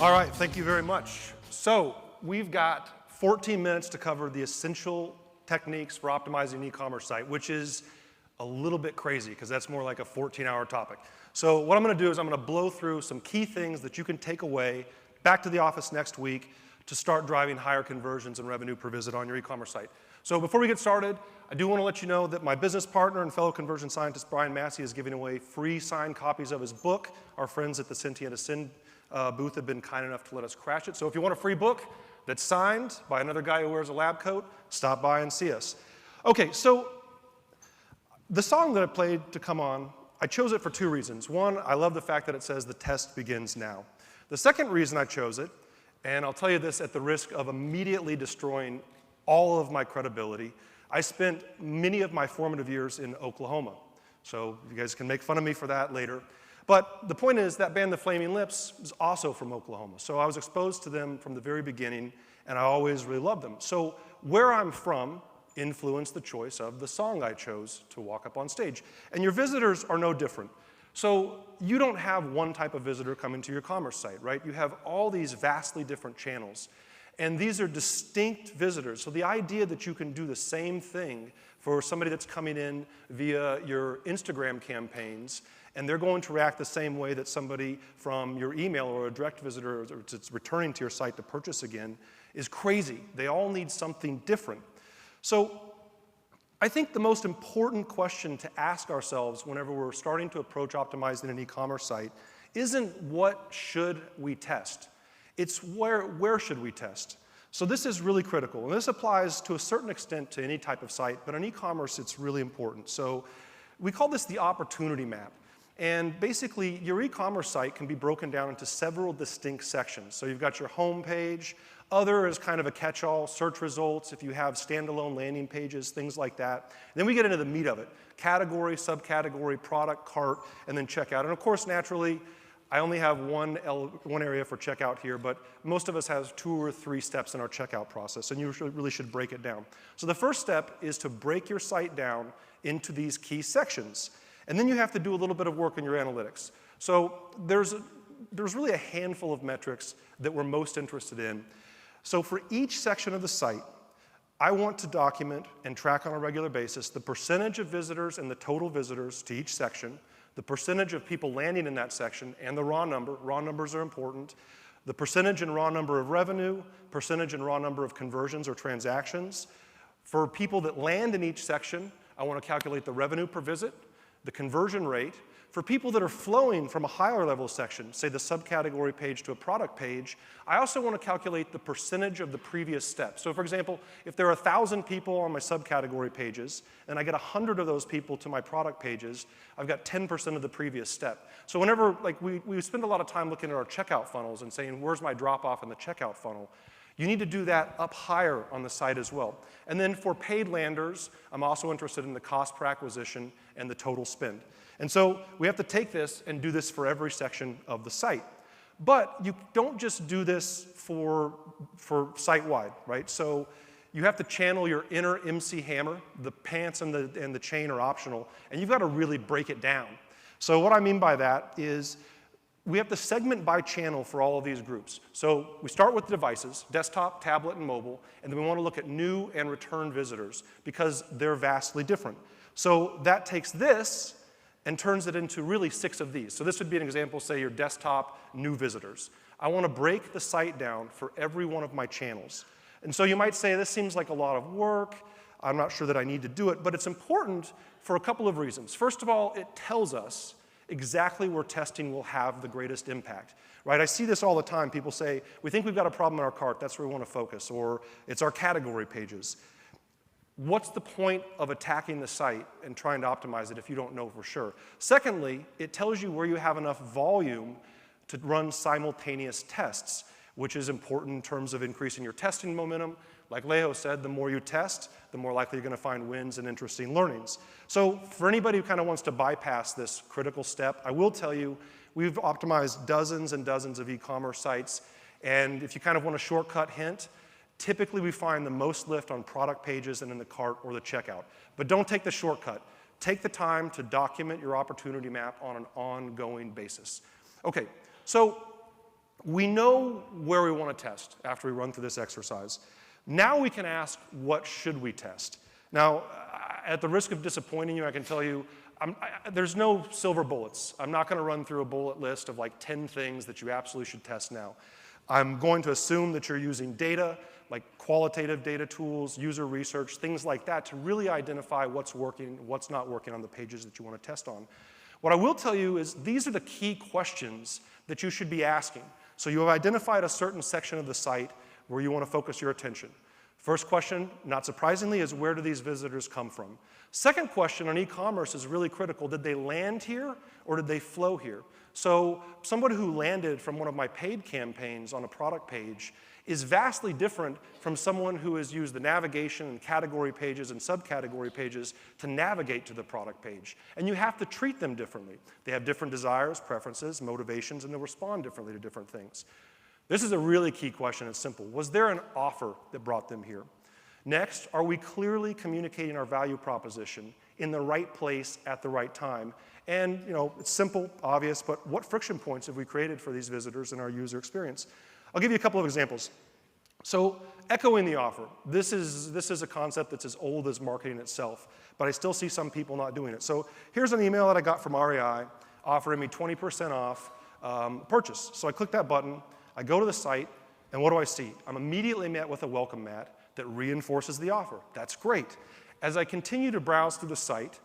All right, thank you very much. So we've got 14 minutes to cover the essential techniques for optimizing an e-commerce site, which is a little bit crazy because that's more like a 14-hour topic. So what I'm going to do is I'm going to blow through some key things that you can take away back to the office next week to start driving higher conversions and revenue per visit on your e-commerce site. So before we get started, I do want to let you know that my business partner and fellow conversion scientist, Brian Massey, is giving away free signed copies of his book. Our friends at the Sentient Ascend booth have been kind enough to let us crash it. So if you want a free book that's signed by another guy who wears a lab coat, stop by and see us. Okay, so the song that I played to come on, I chose it for two reasons. One, I love the fact that it says the test begins now. The second reason I chose it, and I'll tell you this at the risk of immediately destroying all of my credibility, I spent many of my formative years in Oklahoma. So you guys can make fun of me for that later. But the point is that band, The Flaming Lips, is also from Oklahoma. So I was exposed to them from the very beginning, and I always really loved them. So where I'm from influenced the choice of the song I chose to walk up on stage. And your visitors are no different. So you don't have one type of visitor coming to your commerce site, right? You have all these vastly different channels. And these are distinct visitors. So the idea that you can do the same thing for somebody that's coming in via your Instagram campaigns, and they're going to react the same way that somebody from your email or a direct visitor that's returning to your site to purchase again is crazy. They all need something different. So I think the most important question to ask ourselves whenever we're starting to approach optimizing an e-commerce site isn't what should we test. It's where should we test. So this is really critical. And this applies to a certain extent to any type of site, but in e-commerce it's really important. So we call this the opportunity map. And basically, your e-commerce site can be broken down into several distinct sections. So you've got your home page. Other is kind of a catch-all, search results, if you have standalone landing pages, things like that. Then we get into the meat of it. Category, subcategory, product, cart, and then checkout. And of course, naturally, I only have one area for checkout here, but most of us have 2 or 3 steps in our checkout process, and you really should break it down. So the first step is to break your site down into these key sections. And then you have to do a little bit of work in your analytics. So there's really a handful of metrics that we're most interested in. So for each section of the site, I want to document and track on a regular basis the percentage of visitors and the total visitors to each section, the percentage of people landing in that section, and the raw number. Raw numbers are important. The percentage and raw number of revenue, percentage and raw number of conversions or transactions. For people that land in each section, I want to calculate the revenue per visit, the conversion rate. For people that are flowing from a higher level section, say the subcategory page to a product page, I also want to calculate the percentage of the previous step. So for example, if there are 1,000 people on my subcategory pages, and I get 100 of those people to my product pages, I've got 10% of the previous step. So whenever, like we spend a lot of time looking at our checkout funnels and saying, where's my drop off in the checkout funnel? You need to do that up higher on the site as well. And then for paid landers, I'm also interested in the cost per acquisition and the total spend. And so we have to take this and do this for every section of the site. But you don't just do this for site-wide, right? So you have to channel your inner MC hammer. The pants and the chain are optional, and you've got to really break it down. So what I mean by that is we have to segment by channel for all of these groups. So we start with the devices, desktop, tablet, and mobile, and then we want to look at new and return visitors because they're vastly different. So that takes this and turns it into really 6 of these. So this would be an example, say your desktop new visitors. I want to break the site down for every one of my channels. And so you might say, this seems like a lot of work. I'm not sure that I need to do it, but it's important for a couple of reasons. First of all, it tells us exactly where testing will have the greatest impact, right? I see this all the time. People say, we think we've got a problem in our cart, that's where we want to focus, or it's our category pages. What's the point of attacking the site and trying to optimize it if you don't know for sure? Secondly, it tells you where you have enough volume to run simultaneous tests, which is important in terms of increasing your testing momentum. Like Leo said, the more you test, the more likely you're going to find wins and interesting learnings. So for anybody who kind of wants to bypass this critical step, I will tell you, we've optimized dozens and dozens of e-commerce sites. And if you kind of want a shortcut hint, Typically, we find the most lift on product pages and in the cart or the checkout. But don't take the shortcut. Take the time to document your opportunity map on an ongoing basis. Okay, so we know where we want to test after we run through this exercise. Now we can ask, what should we test? Now, at the risk of disappointing you, I can tell you, there's no silver bullets. I'm not going to run through a bullet list of like 10 things that you absolutely should test now. I'm going to assume that you're using data, like qualitative data tools, user research, things like that, to really identify what's working, what's not working on the pages that you want to test on. What I will tell you is these are the key questions that you should be asking. So you have identified a certain section of the site where you want to focus your attention. First question, not surprisingly, is where do these visitors come from? Second question on e-commerce is really critical. Did they land here or did they flow here? So somebody who landed from one of my paid campaigns on a product page is vastly different from someone who has used the navigation and category pages and subcategory pages to navigate to the product page. And you have to treat them differently. They have different desires, preferences, motivations, and they'll respond differently to different things. This is a really key question. It's simple. Was there an offer that brought them here? Next, are we clearly communicating our value proposition in the right place at the right time? And it's simple, obvious, but what friction points have we created for these visitors in our user experience? I'll give you a couple of examples. So echoing the offer. This is a concept that's as old as marketing itself, but I still see some people not doing it. So here's an email that I got from REI offering me 20% off purchase. So I click that button, I go to the site, and what do I see? I'm immediately met with a welcome mat that reinforces the offer. That's great. As I continue to browse through the site,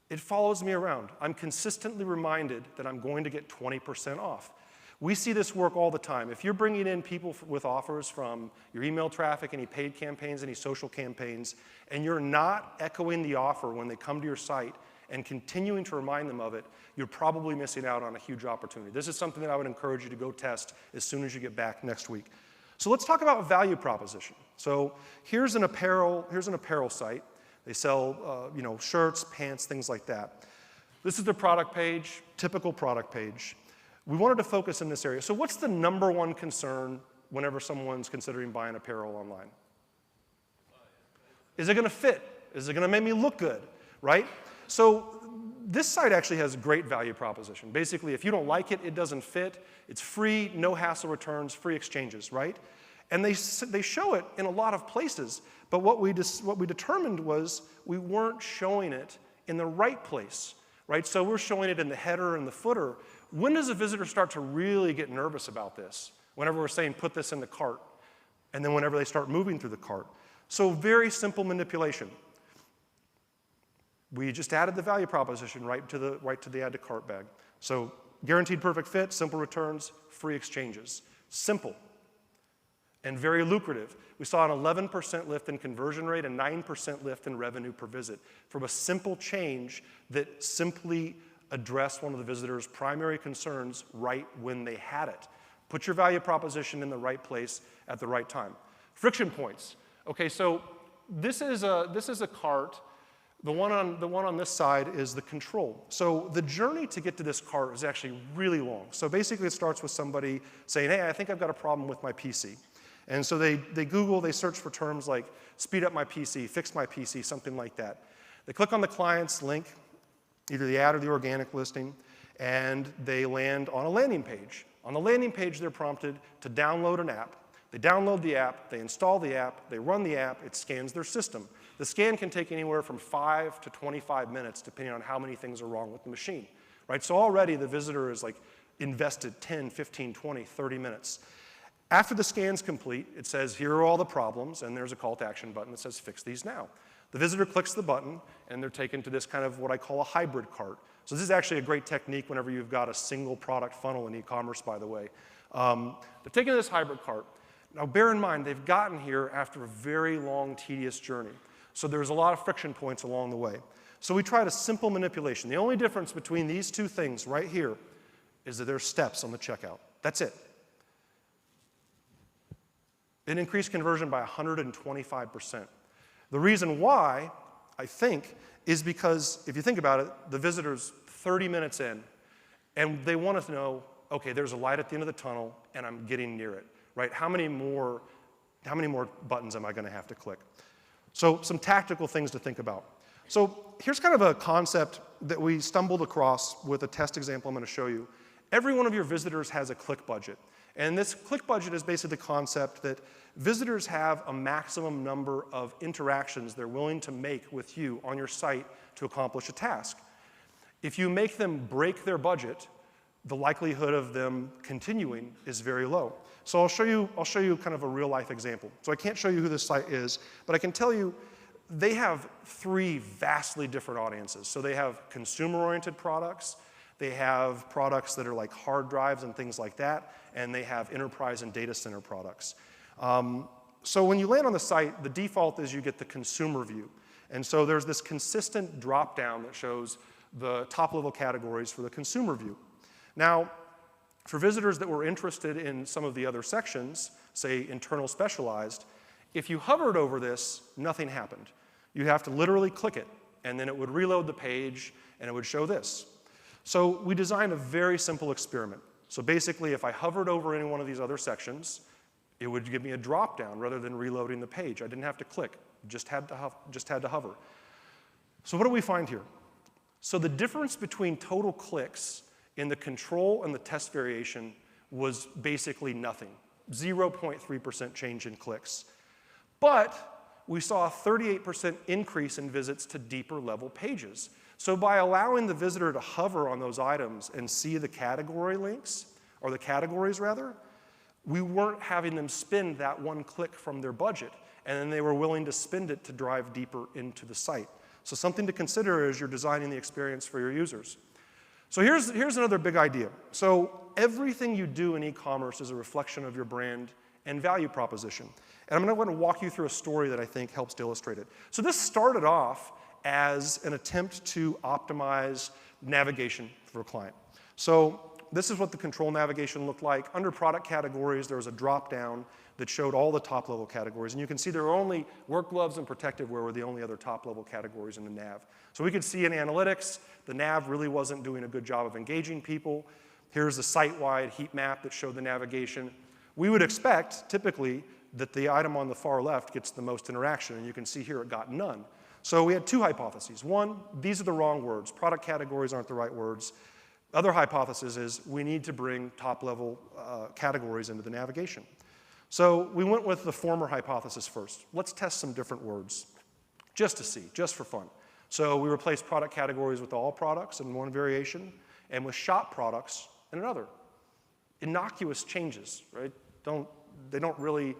it follows me around. I'm consistently reminded that I'm going to get 20% off. We see this work all the time. If you're bringing in people with offers from your email traffic, any paid campaigns, any social campaigns, and you're not echoing the offer when they come to your site and continuing to remind them of it, you're probably missing out on a huge opportunity. This is something that I would encourage you to go test as soon as you get back next week. So let's talk about value proposition. So here's an apparel site. They sell shirts, pants, things like that. This is the product page, typical product page. We wanted to focus in this area. So what's the number one concern whenever someone's considering buying apparel online? Is it going to fit? Is it going to make me look good, right? So this site actually has a great value proposition. Basically, if you don't like it, it doesn't fit. It's free, no hassle returns, free exchanges, right? And they show it in a lot of places. But what we determined was we weren't showing it in the right place, right? So we're showing it in the header and the footer. When does a visitor start to really get nervous about this? Whenever we're saying put this in the cart, and then whenever they start moving through the cart. So very simple manipulation. We just added the value proposition right to the add to cart bag. So guaranteed perfect fit, simple returns, free exchanges. Simple and very lucrative. We saw an 11% lift in conversion rate and 9% lift in revenue per visit from a simple change that simply addressed one of the visitors' primary concerns right when they had it. Put your value proposition in the right place at the right time. Friction points. Okay, so this is a cart. The one on this side is the control. So the journey to get to this cart is actually really long. So basically it starts with somebody saying, hey, I think I've got a problem with my PC. And so they Google, they search for terms like speed up my PC, fix my PC, something like that. They click on the client's link, either the ad or the organic listing, and they land on a landing page. On the landing page, they're prompted to download an app. They download the app, they install the app, they run the app, it scans their system. The scan can take anywhere from 5 to 25 minutes, depending on how many things are wrong with the machine, right? So already the visitor is like invested 10, 15, 20, 30 minutes. After the scan's complete, it says, here are all the problems, and there's a call to action button that says, fix these now. The visitor clicks the button, and they're taken to this kind of what I call a hybrid cart. So this is actually a great technique whenever you've got a single product funnel in e-commerce, by the way. They're taken to this hybrid cart. Now, bear in mind, they've gotten here after a very long, tedious journey. So there's a lot of friction points along the way. So we tried a simple manipulation. The only difference between these two things right here is that there's steps on the checkout. That's it. It increased conversion by 125%. The reason why, I think, is because if you think about it, the visitor's 30 minutes in, and they want to know, okay, there's a light at the end of the tunnel, and I'm getting near it, right? How many How many more buttons am I going to have to click? So some tactical things to think about. So here's kind of a concept that we stumbled across with a test example I'm going to show you. Every one of your visitors has a click budget. And this click budget is basically the concept that visitors have a maximum number of interactions they're willing to make with you on your site to accomplish a task. If you make them break their budget, the likelihood of them continuing is very low. So I'll show you kind of a real life example. So I can't show you who this site is, but I can tell you they have 3 vastly different audiences. So they have consumer-oriented products, they have products that are like hard drives and things like that, and they have enterprise and data center products. So when you land on the site, the default is you get the consumer view. And so there's this consistent drop-down that shows the top-level categories for the consumer view. Now, for visitors that were interested in some of the other sections, say internal specialized, if you hovered over this, nothing happened. You have to literally click it, and then it would reload the page, and it would show this. So we designed a very simple experiment. So basically, if I hovered over any one of these other sections, it would give me a drop-down rather than reloading the page. I didn't have to click, just had to hover. So what do we find here? So the difference between total clicks in the control and the test variation was basically nothing, 0.3% change in clicks. But we saw a 38% increase in visits to deeper level pages. So by allowing the visitor to hover on those items and see the category links, or the categories rather, we weren't having them spend that one click from their budget, and then they were willing to spend it to drive deeper into the site. So something to consider as you're designing the experience for your users. So here's another big idea. So everything you do in e-commerce is a reflection of your brand and value proposition. And I'm going to walk you through a story that I think helps to illustrate it. So this started off as an attempt to optimize navigation for a client. So this is what the control navigation looked like. Under product categories, there was a drop-down that showed all the top-level categories. And you can see there were only work gloves and protective wear were the only other top-level categories in the nav. So we could see in analytics, the nav really wasn't doing a good job of engaging people. Here's a site-wide heat map that showed the navigation. We would expect, typically, that the item on the far left gets the most interaction, and you can see here it got none. So we had 2 hypotheses. One, these are the wrong words. Product categories aren't the right words. Other hypothesis is we need to bring top-level categories into the navigation. So we went with the former hypothesis first. Let's test some different words, just to see, just for fun. So we replaced product categories with all products in one variation, and with shop products in another. Innocuous changes, right? They don't really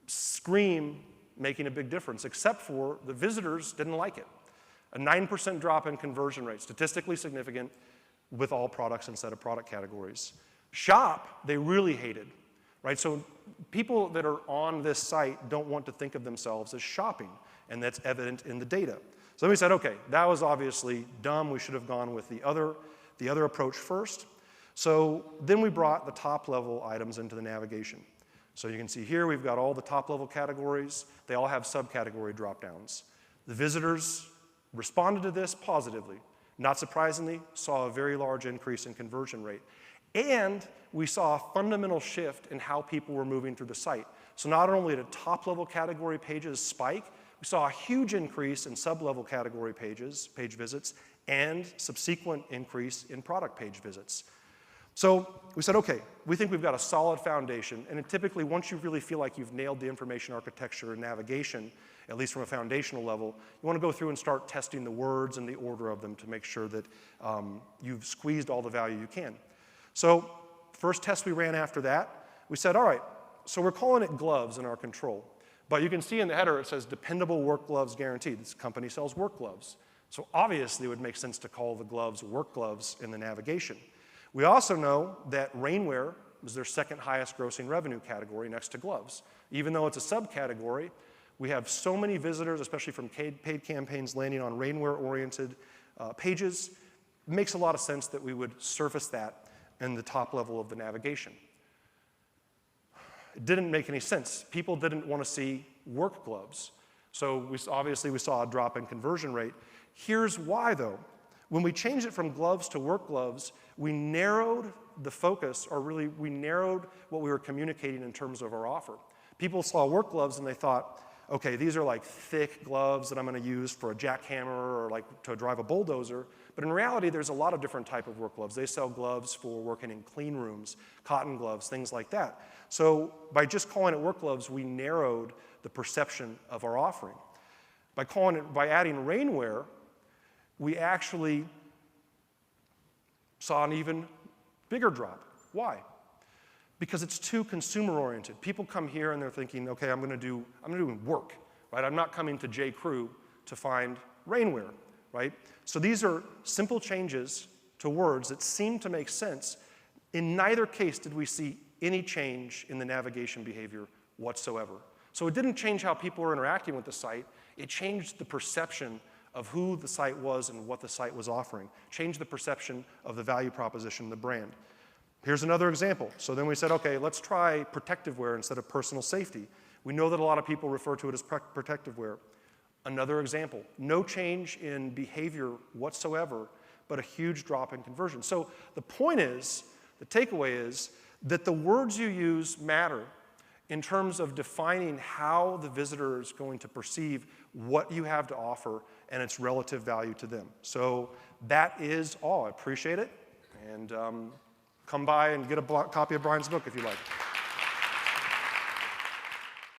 scream making a big difference, except for the visitors didn't like it. A 9% drop in conversion rate, statistically significant with all products instead of product categories. Shop, they really hated, right? So people that are on this site don't want to think of themselves as shopping, and that's evident in the data. So we said, okay, that was obviously dumb. We should have gone with the other approach first. So then we brought the top-level items into the navigation. So you can see here we've got all the top-level categories. They all have subcategory drop-downs. The visitors responded to this positively. Not surprisingly, saw a very large increase in conversion rate. And we saw a fundamental shift in how people were moving through the site. So not only did top-level category pages spike, we saw a huge increase in sub-level category pages, page visits, and subsequent increase in product page visits. So we said, okay, we think we've got a solid foundation, and typically once you really feel like you've nailed the information architecture and navigation, at least from a foundational level, you want to go through and start testing the words and the order of them to make sure that you've squeezed all the value you can. So first test we ran after that, we said, all right, so we're calling it gloves in our control. But you can see in the header it says dependable work gloves guaranteed. This company sells work gloves. So obviously it would make sense to call the gloves work gloves in the navigation. We also know that rainwear is their second highest grossing revenue category next to gloves. Even though it's a subcategory, we have so many visitors, especially from paid campaigns, landing on rainwear-oriented pages. It makes a lot of sense that we would surface that in the top level of the navigation. It didn't make any sense. People didn't want to see work gloves. So obviously we saw a drop in conversion rate. Here's why, though. When we changed it from gloves to work gloves, we narrowed the focus, or really we narrowed what we were communicating in terms of our offer. People saw work gloves and they thought, okay, these are like thick gloves that I'm going to use for a jackhammer or like to drive a bulldozer. But in reality, there's a lot of different type of work gloves. They sell gloves for working in clean rooms, cotton gloves, things like that. So by just calling it work gloves, we narrowed the perception of our offering. By adding rainwear, we actually saw an even bigger drop. Why? Because it's too consumer-oriented. People come here and they're thinking, okay, I'm doing work, right? I'm not coming to J. Crew to find rainwear, right? So these are simple changes to words that seem to make sense. In neither case did we see any change in the navigation behavior whatsoever. So it didn't change how people were interacting with the site. It changed the perception of who the site was and what the site was offering. Changed the perception of the value proposition, the brand. Here's another example. So then we said, okay, let's try protective wear instead of personal safety. We know that a lot of people refer to it as protective wear. Another example, no change in behavior whatsoever, but a huge drop in conversion. So the point is, the takeaway is, that the words you use matter in terms of defining how the visitor is going to perceive what you have to offer and its relative value to them. So that is all. I appreciate it. And come by and get a copy of Brian's book if you like.